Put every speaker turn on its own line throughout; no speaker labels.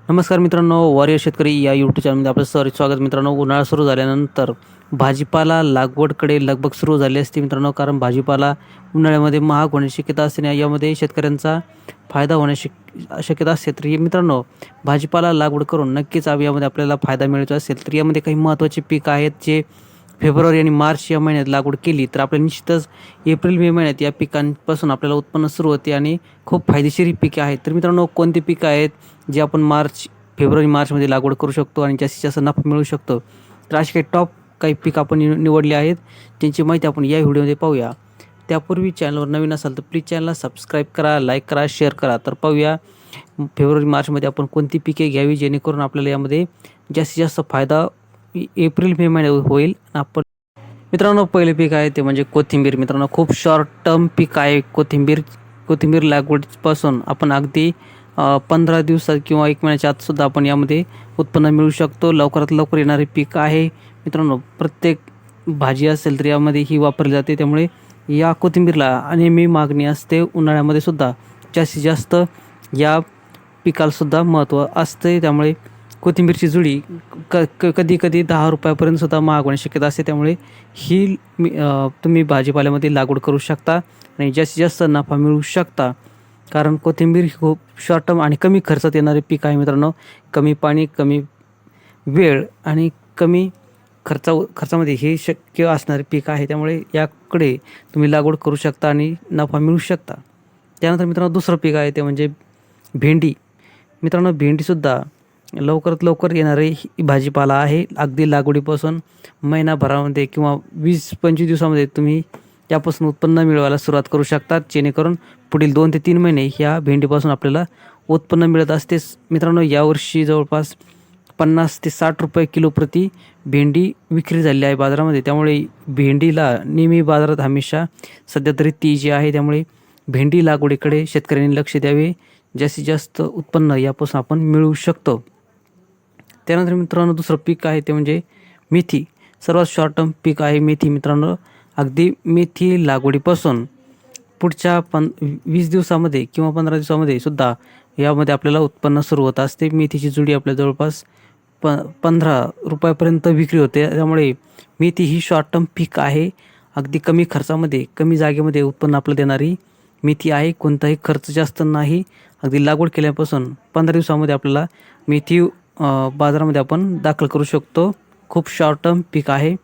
नमस्कार मित्रांनो, वॉरियर शेतकरी या यूट्यूब चॅनलमध्ये आपलं स्वागत. मित्रांनो, उन्हाळा सुरू झाल्यानंतर भाजीपाला लागवडकडे लगबग सुरू झाली असते मित्रांनो, कारण भाजीपाला उन्हाळ्यामध्ये महाग होण्याची शक्यता असते आणि यामध्ये शेतकऱ्यांचा फायदा होण्याची शक्यता असते. तर मित्रांनो, भाजीपाला लागवड करून नक्कीच यामध्ये आपल्याला फायदा मिळतो असेल तर यामध्ये काही महत्त्वाचे पीक आहेत जे फेब्रुवारी आणि मार्च या महिन्यात लागवड केली तर आपल्याला निश्चितच एप्रिल मे महिन्यात या पिकांपासून आपल्याला उत्पन्न सुरू होते आणि खूप फायदेशीर ही पिके आहेत. तर मित्रांनो, कोणती पिकं आहेत जे आपण फेब्रुवारी मार्चमध्ये लागवड करू शकतो आणि जास्तीत जास्त नफा मिळवू शकतो? तर अशी काही पिकं आपण निवडली आहेत, त्यांची माहिती आपण या व्हिडिओमध्ये पाहूया. त्यापूर्वी चॅनलवर नवीन असाल तर प्लीज चॅनलला सबस्क्राईब करा, लाईक करा, शेअर करा. तर पाहूया फेब्रुवारी मार्चमध्ये आपण कोणती पिके घ्यावी जेणेकरून आपल्याला यामध्ये जास्तीत जास्त फायदा एप्रिल मे महिन्यात होईल. आपण मित्रांनो, पहिले पीक आहे ते म्हणजे कोथिंबीर. मित्रांनो, खूप शॉर्ट टर्म पीक आहे कोथिंबीर लागवडीपासून आपण अगदी 15 दिवसात किंवा 1 महिन्याच्या आतसुद्धा आपण यामध्ये उत्पन्न मिळू शकतो. लवकरात लवकर येणारे पीक आहे मित्रांनो. प्रत्येक भाजी असेल तर यामध्ये ही वापरली जाते, त्यामुळे या कोथिंबीरला नेहमी मागणी असते. उन्हाळ्यामध्ये सुद्धा जास्तीत जास्त या पिकालासुद्धा महत्त्व असते, त्यामुळे कोथिंबीरची जुडी कधी कधी 10 रुपयापर्यंत सुद्धा महाग होण्याची शक्यता असते. त्यामुळे ही तुम्ही भाजीपाल्यामध्ये लागवड करू शकता आणि जास्तीत जास्त नफा मिळवू शकता, कारण कोथिंबीर खूप शॉर्ट टर्म आणि कमी खर्चात येणारे पीक आहे मित्रांनो. कमी पाणी, कमी वेळ आणि कमी खर्चामध्ये हे शक्य असणारे पीक आहे, त्यामुळे याकडे तुम्ही लागवड करू शकता आणि नफा मिळवू शकता. त्यानंतर मित्रांनो, दुसरं पीक आहे ते म्हणजे भेंडी. मित्रांनो, भेंडीसुद्धा लवकरात लवकर येणारे भाजीपाला आहे. अगदी लागवडीपासून महिनाभरामध्ये किंवा 20-25 दिवसामध्ये तुम्ही यापासून उत्पन्न मिळवायला सुरुवात करू शकतात, जेणेकरून पुढील 2 ते 3 महिने ह्या भेंडीपासून आपल्याला उत्पन्न मिळत असते. मित्रांनो, यावर्षी जवळपास 50 ते 60 रुपये किलो प्रति भेंडी विक्री झाली आहे बाजारामध्ये. त्यामुळे भेंडीला नेहमी बाजारात हमेशा सध्या तरी तेजी आहे, त्यामुळे भेंडी लागवडीकडे शेतकऱ्यांनी लक्ष द्यावे. जास्तीत जास्त उत्पन्न यापासून आपण मिळवू शकतो. त्यानंतर मित्रांनो, दुसरं पीक आहे ते म्हणजे मेथी. सर्वात शॉर्ट टर्म पीक आहे मेथी. मित्रांनो, अगदी मेथी लागवडीपासून पुढच्या 20 दिवसामध्ये किंवा 15 दिवसामध्ये सुद्धा यामध्ये आपल्याला उत्पन्न सुरू होत असते. मेथीची जुडी आपल्या जवळपास 15 रुपयापर्यंत विक्री होते. त्यामुळे मेथी ही शॉर्ट टर्म पीक आहे. अगदी कमी खर्चामध्ये, कमी जागेमध्ये उत्पन्न आपलं देणारी मेथी आहे. कोणताही खर्च जास्त नाही. अगदी लागवड केल्यापासून 15 दिवसामध्ये आपल्याला मेथी बाजारामध्ये आपण दाखल करू शकतो. खूप शॉर्ट टर्म पीक आहे,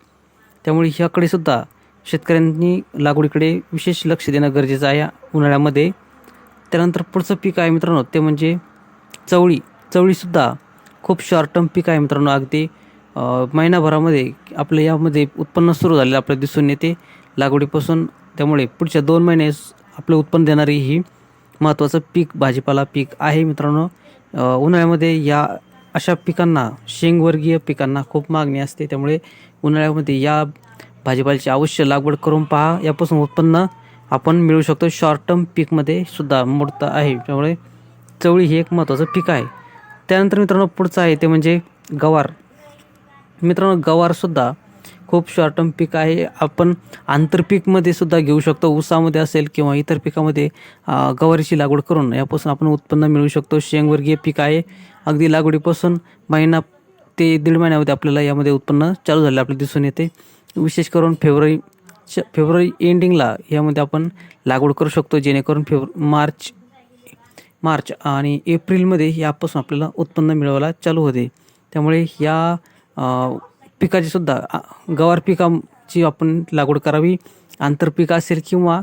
त्यामुळे ह्याकडे सुद्धा शेतकऱ्यांनी लागवडीकडे विशेष लक्ष देणं गरजेचं आहे उन्हाळ्यामध्ये. त्यानंतर पुढचं पीक आहे मित्रांनो ते म्हणजे चवळी. चवळीसुद्धा खूप शॉर्ट टर्म पीक आहे मित्रांनो. अगदी महिनाभरामध्ये आपलं यामध्ये उत्पन्न सुरू झालेलं आपल्याला दिसून येते लागवडीपासून. त्यामुळे पुढच्या 2 महिने आपलं उत्पन्न देणारी ही महत्त्वाचं पीक भाजीपाला पीक आहे मित्रांनो. उन्हाळ्यामध्ये या अशा पिकांना, शेंगवर्गीय पिकांना खूप मागणी असते, त्यामुळे उन्हाळ्यामध्ये या भाजीपाल्याची अवश्य लागवड करून पहा. यापासून उत्पन्न आपण मिळू शकतो. शॉर्ट टर्म पीकमध्ये सुद्धा मोडतं आहे, त्यामुळे चवळी हे एक महत्त्वाचं पीक आहे. त्यानंतर मित्रांनो, पुढचं आहे ते म्हणजे गवार. मित्रांनो, गवारसुद्धा खूप शॉर्ट टर्म पीक आहे. आपण आंतरपीकमध्ये सुद्धा घेऊ शकतो. ऊसामध्ये असेल किंवा इतर पिकामध्ये गवारीची लागवड करून यापासून आपण उत्पन्न मिळवू शकतो. शेंगवर्गीय पीक आहे. अगदी लागवडीपासून महिना ते 1.5 महिन्यामध्ये आपल्याला यामध्ये उत्पन्न चालू झालं आपल्याला दिसून येते. विशेष करून फेब्रुवारी एंडिंगला यामध्ये आपण लागवड करू शकतो, जेणेकरून मार्च आणि एप्रिलमध्ये यापासून आपल्याला उत्पन्न मिळवायला चालू होते. त्यामुळे या पिकाची सुद्धा गवार पिकाची आपण लागवड करावी. आंतरपीक असेल किंवा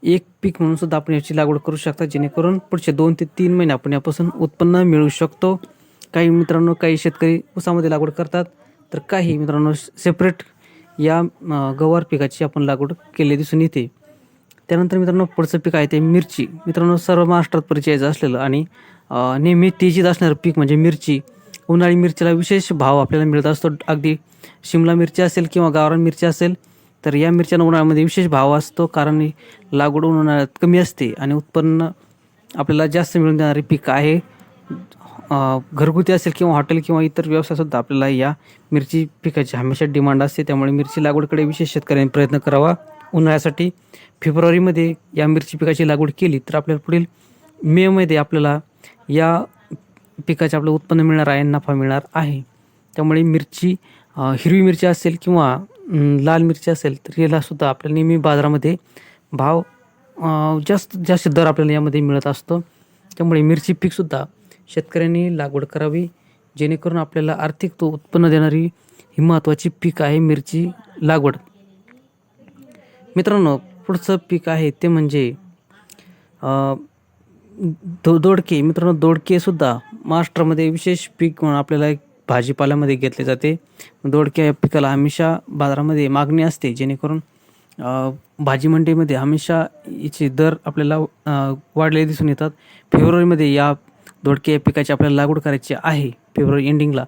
एक पीक म्हणून सुद्धा आपण याची लागवड करू शकता, जेणेकरून पुढचे 2 ते 3 महिने आपण यापासून उत्पन्न मिळवू शकतो. काही शेतकरी ऊसामध्ये लागवड करतात, तर काही मित्रांनो सेपरेट या गवार पिकाची आपण लागवड केली दिसून येते. त्यानंतर मित्रांनो, पुढचं पीक आहे ते मिरची. मित्रांनो, सर्व महाराष्ट्रात परिचयाचं असलेलं आणि नेहमी तेजीत असणारं पीक म्हणजे मिरची. उन्हाळी मिरचीला विशेष भाव आपल्याला मिळत असतो. अगदी शिमला मिरची असेल किंवा गावरान मिरची असेल तर या मिरच्यांना उन्हाळ्यामध्ये विशेष भाव असतो, कारण लागवड उन्हाळ्यात कमी असते आणि उत्पन्न आपल्याला जास्त मिळून देणारे पीक आहे. घरगुती असेल किंवा हॉटेल किंवा इतर व्यवसायसुद्धा आपल्याला या मिरची पिकाची हमेशा डिमांड असते. त्यामुळे मिरची लागवडकडे विशेष शेतकऱ्यांनी प्रयत्न करावा. उन्हाळ्यासाठी फेब्रुवारीमध्ये या मिरची पिकाची लागवड केली तर आपल्याला पुढील मेमध्ये आपल्याला या पिकाचे आपलं उत्पन्न मिळणार आहे, नफा मिळणार आहे. त्यामुळे मिरची हिरवी मिरची असेल किंवा लाल मिरची असेल तर यालासुद्धा आपल्याला नेहमी बाजारामध्ये भाव जास्त जास्त दर आपल्याला यामध्ये मिळत असतो. त्यामुळे मिरची पीकसुद्धा शेतकऱ्यांनी लागवड करावी, जेणेकरून आपल्याला आर्थिक तो उत्पन्न देणारी ही महत्त्वाची पीक आहे मिरची लागवड. मित्रांनो, पुढचं पीक आहे ते म्हणजे दोडके. मित्रांनो, दोडकेसुद्धा महाराष्ट्रामध्ये विशेष पीक म्हणून आपल्याला एक भाजीपाल्यामध्ये घेतले जाते. दोडके या पिकाला हमेशा बाजारामध्ये मागणी असते, जेणेकरून भाजी मंडईमध्ये हमेशा याचे दर आपल्याला वाढलेले दिसून येतात. फेब्रुवारीमध्ये या दोडके या पिकाची आपल्याला लागवड करायची आहे, फेब्रुवारी एंडिंगला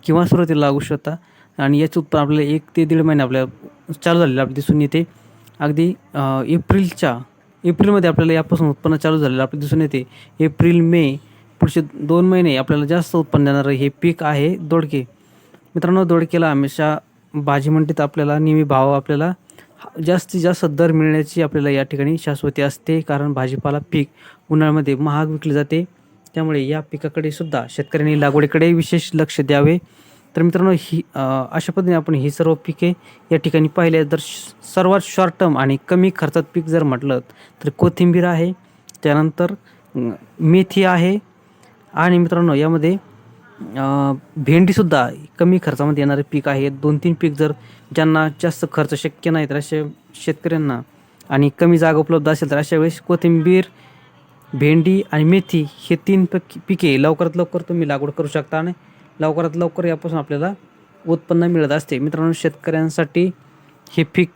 किंवा सुरुवातीला लागू शकता. आणि याचं उत्पन्न आपल्याला 1 ते 1.5 महिने आपल्याला चालू झालेलं आपल्याला दिसून येते. अगदी एप्रिलमध्ये आपल्याला यापासून उत्पन्न चालू झालेलं आपल्याला दिसून येते. एप्रिल, मे पुढचे 2 महिने आपल्याला जास्त उत्पन्न देणारं हे पीक आहे दोडके. मित्रांनो, दोडकेला हमेशा भाजी मंडईत आपल्याला नेहमी भाव आपल्याला जास्तीत जास्त दर मिळण्याची आपल्याला या ठिकाणी शाश्वती असते, कारण भाजीपाला पीक उन्हाळ्यामध्ये महाग विकले जाते. त्यामुळे या पिकाकडे सुद्धा शेतकऱ्यांनी लागवडीकडे विशेष लक्ष द्यावे. तर मित्रांनो, ही अशा पद्धतीने आपण ही सर्व पिके या ठिकाणी पाहिले. तर सर्वात शॉर्ट टर्म आणि कमी खर्चात पीक जर म्हटलं तर कोथिंबीर आहे, त्यानंतर मेथी आहे, आणि मित्रांनो यामध्ये भेंडीसुद्धा कमी खर्चामध्ये येणारे पीक आहे. 2-3 पीक जर ज्यांना जास्त खर्च शक्य नाही तर अशा शेतकऱ्यांना आणि कमी जागा उपलब्ध असेल तर अशा वेळेस कोथिंबीर, भेंडी आणि मेथी हे 3 पिके लवकरात लवकर तुम्ही लागवड करू शकता आणि लवकरात लवकर यापासून आपल्याला उत्पन्न मिळत असते. मित्रांनो, शेतकऱ्यांसाठी हे पीक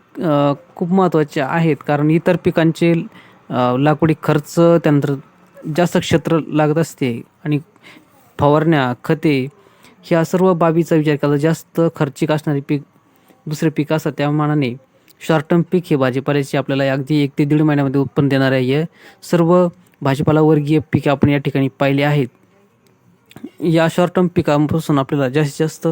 खूप महत्त्वाचे आहेत, कारण इतर पिकांचे लागवडी खर्च त्यानंतर जास्त क्षेत्र लागत असते आणि फवारण्या, खते ह्या सर्व बाबीचा विचार केला जास्त खर्चिक असणारे पीक दुसरे पीक असतात. त्या मानाने शॉर्ट टर्म पीक हे भाजीपाल्याचे आपल्याला अगदी 1 ते 1.5 महिन्यामध्ये उत्पन्न देणारे आहे. सर्व भाजीपाला वर्गीय पिके आपण या ठिकाणी पाहिले आहेत. या शॉर्ट टर्म पिकांपासून आपल्याला जास्तीत जास्त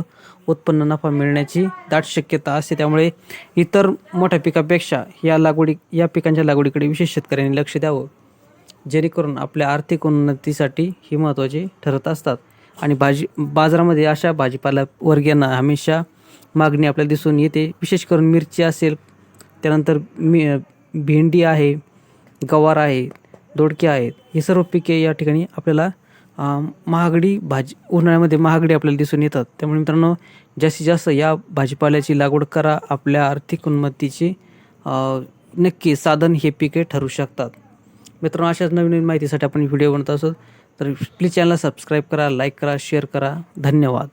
उत्पन्न, नफा मिळण्याची दाट शक्यता असते. त्यामुळे इतर मोठ्या पिकापेक्षा या पिकांच्या लागवडीकडे विशेष शेतकऱ्यांनी लक्ष द्यावं, जेणेकरून आपल्या आर्थिक उन्नतीसाठी ही महत्त्वाचे ठरत असतात. आणि बाजारामध्ये अशा भाजीपाला वर्गीयांना हमेशा मागणी आपल्याला दिसून येते. विशेष करून मिरची असेल, त्यानंतर भेंडी आहे, गवार आहे, दोडके आहेत, हे सर्व पिके या ठिकाणी आपल्याला उन्हाळ्यामध्ये महागडी आपल्याला दिसून येतात. त्यामुळे मित्रांनो, जास्तीत जास्त या भाजीपाल्याची लागवड करा. आपल्या आर्थिक उन्नतीचे नक्की साधन हे पिके ठरू शकतात. मित्रांनो, अशाच नवीन माहितीसाठी आपण व्हिडिओ बनवत असतो, तर प्लीज चॅनलला सबस्क्राईब करा, लाईक करा, शेअर करा. धन्यवाद.